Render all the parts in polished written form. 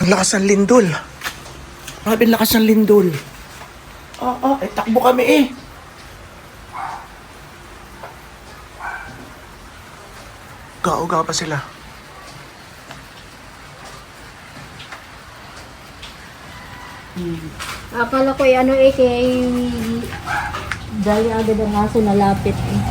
Ang lakas ng lindol. Grabe ang lakas ng lindol. Takbo kami eh. Gao-gao pa sila. Akala ko ano eh, kay dali agad ang aso nalapit eh.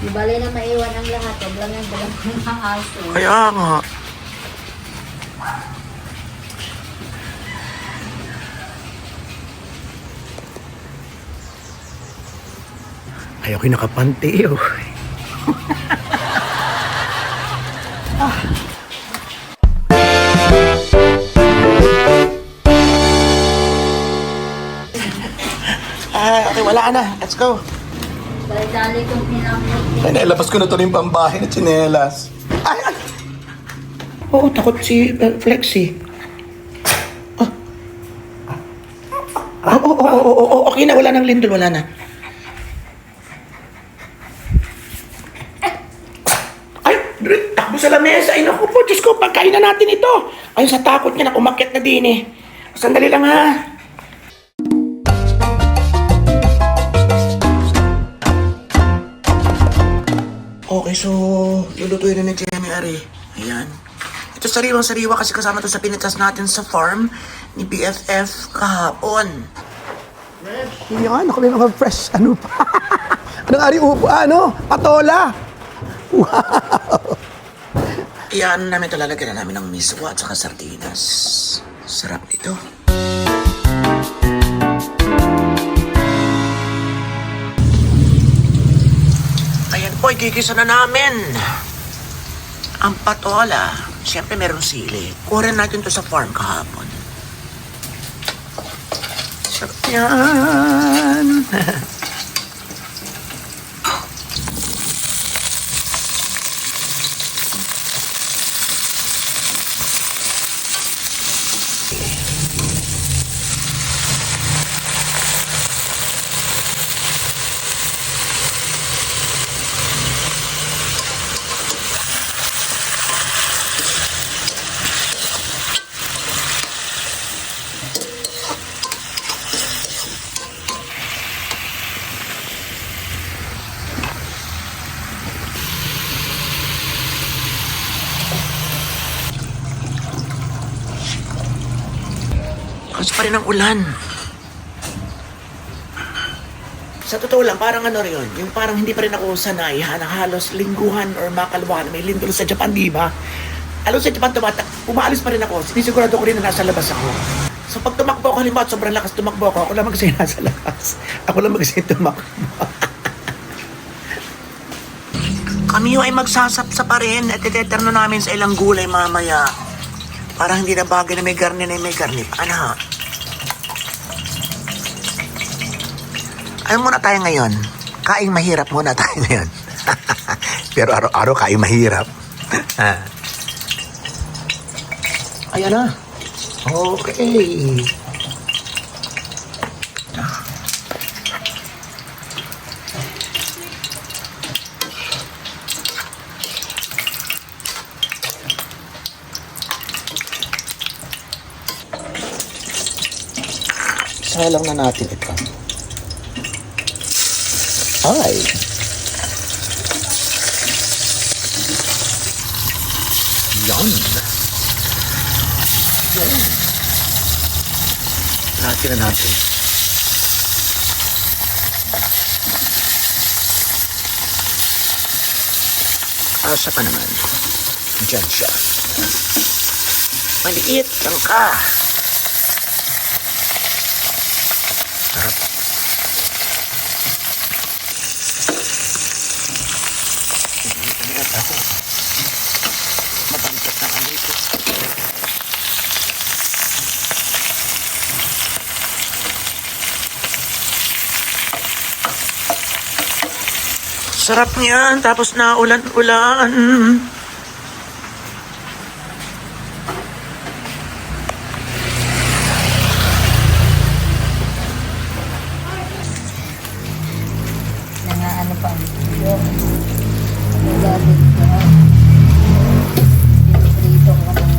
Di bali na maiwan ang lahat, wag lang ang dalang ng aso. Kaya nga. Ayaw ko nakapante eh. Okay, wala na. Let's go. Dali kong pinamot. Ay, nailabas ko na ito rin pambahay na tsinelas. Ay! Oo, takot si Flexi. Okay na, wala nang lindol, wala na. Ay, takbo sa lamesa. Ay, naku po, Diyos ko, pagkain na natin ito. Ay, sa takot niya, umakyat na din eh. Sandali lang ha. Okay, so lulutuin na ni Jenny Ari. Ayan. Ito sariwang-sariwa kasi kasama to sa pinitas natin sa farm ni BFF kahapon. Yan, ako may mga fresh, ano pa? Anong ari upo? Ano? Patola! Wow! Iyan namin ito, lalagyan na namin ng miswa at saka sardinas. Sarap nito. Ayan po, igigisa na namin ang patola. Siyempre meron sili. Kuha natin to sa farm kahapon. Sarap yan. Kasi pa rin ang ulan. Sa totoo lang, parang ano rin yun, yung parang hindi pa rin ako sanay, halos lingguhan or makalwahan, may lindol sa Japan, di ba? Alam sa Japan, umaalis pa rin ako, sinisigurado ko rin na nasa labas ako. So pag tumakbo ako, halimbawa, sobrang lakas tumakbo ako lang mag-say nasa labas. Ako lang mag-say tumakbo. Kami ay magsasapsa pa rin at iteterno namin sa ilang gulay mamaya. Parang hindi na bagay na may garni na may garni. Ano? Ano muna tayo ngayon? Kaing mahirap muna tayo ngayon. Pero araw-araw kaing mahirap. Ayan na. Okay. Isa lang na natin ito. Ay. Yan. Natin na natin. Asa pa naman. Diyan siya. Maliit lang ka. Sarap. Ingat ako. Mabantat na kami ito. Sarap niyan, tapos na ulan-ulan. Ano pa? Yung gamit ko. Dito ko ng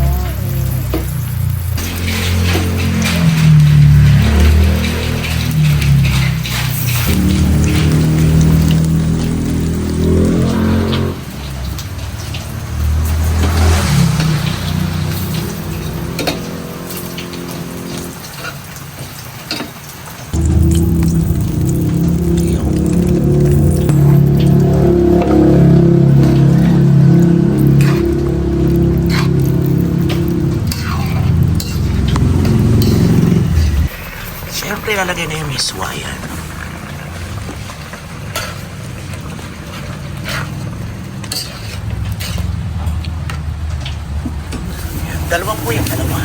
Siyempre, lalagay na yung miswa yan. Dalawa po yung dalawa.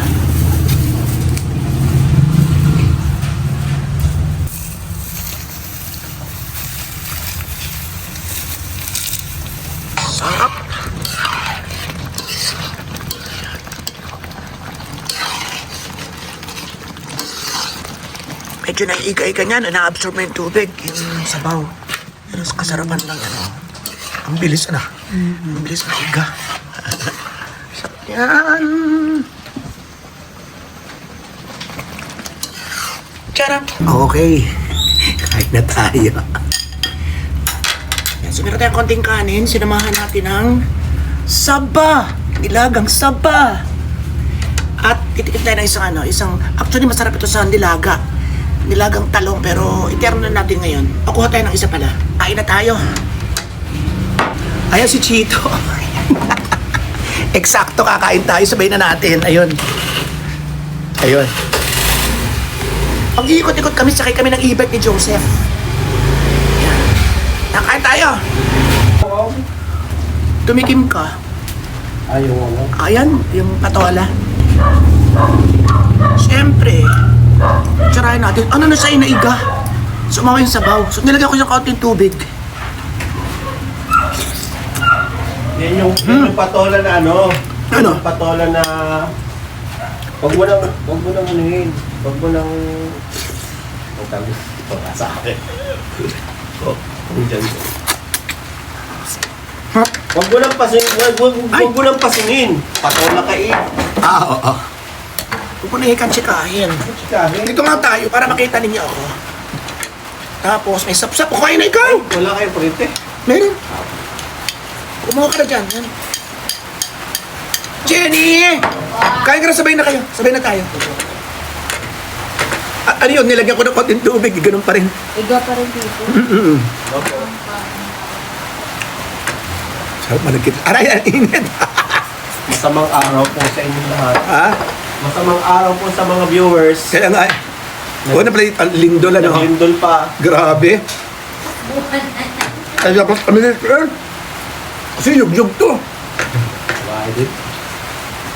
Sarap. Medyo naiiga-iga niyan, na-absorb mo yung tubig, yung sabaw. Pero sa kasarapan lang, ang bilis, ang bilis na iga. Sarap yan. Charot. Okay. Kain na tayo. Yan, so meron tayong konting kanin. Sinamahan natin ng saba. Nilagang saba. At itikit tayo ng isang, actually masarap ito sa nilaga. Nilagang talong, pero iterno na natin ngayon. Pakuha tayo ng isa pala. Kain na tayo. Ayan si Chito. Eksakto, kakain tayo. Sabay na natin. Ayun. Ayun. Pag-iikot-ikot kami, sakay kami ng e-bike ni Joseph. Ayan. Nakain tayo. Tumikim ka. Ayaw mo. Ayan, yung patola. Siyempre, tsarahin natin. Ano na sa'yo naiga? Sumama yung sabaw. So, nilagyan ko yung kaunting tubig. Yan yung patola na ano? Ano? Yung patola na... Huwag mo nang anuhin. Huwag mo nang... Ang tawag ito sa akin. Diyan. Huwag mo nang pasingin. Huwag mo nang pasingin. Patola ka eh. Oo. Huwag ko nahikan tsikahin. Chikahin. Dito nga tayo para makita ninyo ako. Tapos may sapsap. O kain na ikaw! Wala kayong printe. Meron. Kumuha ka na dyan. Yan. Jenny! Kain ka na, sabay na kayo. Sabay na tayo. Ano yun? Nilagyan ko ng konting tubig. Ganun pa rin. Iga pa rin dito. Opo. Sarap malagkit. Aray, ang init. Masamang araw po sa inyong lahat. Ha? Masamang araw po sa mga viewers. Kaya nga. O na pala yung lindol ano. Naglindol pa. Grabe. Ay, dapat kami nito. Kasi yug-yug to. Why din?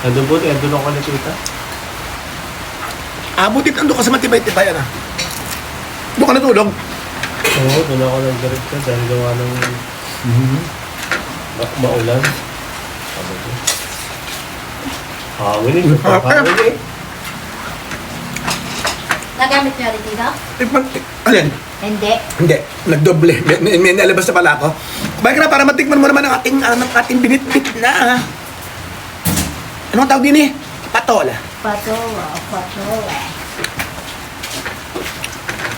Nandun po, nandun ako nakita. Abutin ando ka sa matibay-tibay na. Doon ka natulog. Oo, doon ako nag-direct ka dahil gawa ng maulan. Sabi ko. Hangin eh. Hangin eh. Nagamit niyo rin dito? Alin? Hindi. Hindi. Nagdoble. May nalabas na pala ako. Balik na para matikman mo naman ang ating binitbit na. Anong tawag din eh? Patola. Patola.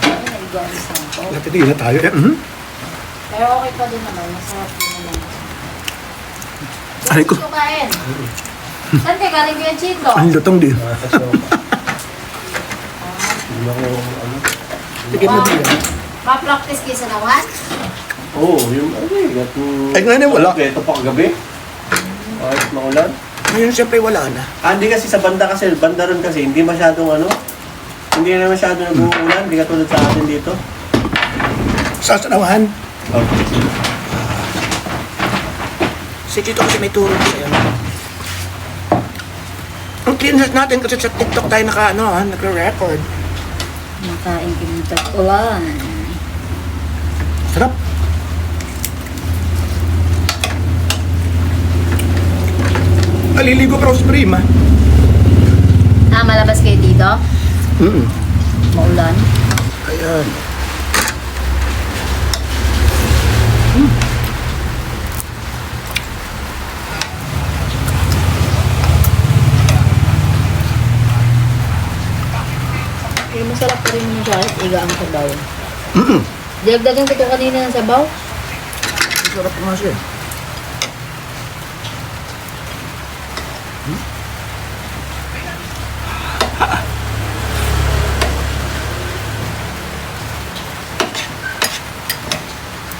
Ay, iga ang sampo. Napitigil na tayo. Pero okay pa din naman. Masarap din naman. Aray ko. Gusto kain. Saan ka galing ko yung chito? Ang lutong din. Nasa show pa. Hindi ako ano. Tigil mo din. Pa-practice kayo sa nawan? Oo, yung ano eh. Ay, ngayon wala. Ito pa kagabi. Kahit maulan. Ngayon siyempre wala na. Hindi kasi sa banda ron kasi, hindi masyadong ano. Hindi na masyadong nag-uulan. Hindi katulad sa atin dito. Sa sanawahan. Okay. Si Tito kasi may turo siya. Ang cleaners natin kasi sa TikTok tayo nagre-record. Nakain kami tag-ulan. Sarap. Aliligo pero sa prima. Malabas kayo dito? Maulan? Ayan. Masarap pa rin yung kahit iga ang sabaw. Dagdagan ko ito kanina ng sabaw. Sarap nga siya.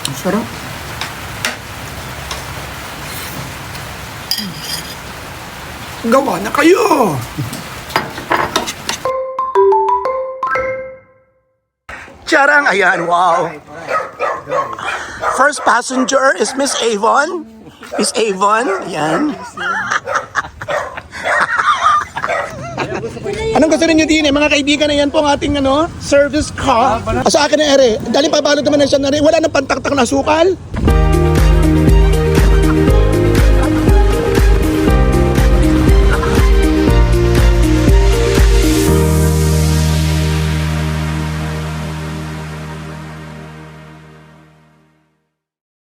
Ang sarap. Gawa na kayo! Charang, ayan, wow. First passenger is Miss Avon. Miss Avon, ayan. Anong gusto ninyo din mga kaibigan na yan po ang ating service car. Sa akin na ere, dahil pabalot naman na siya na rin, wala nang pantaktak na sukal.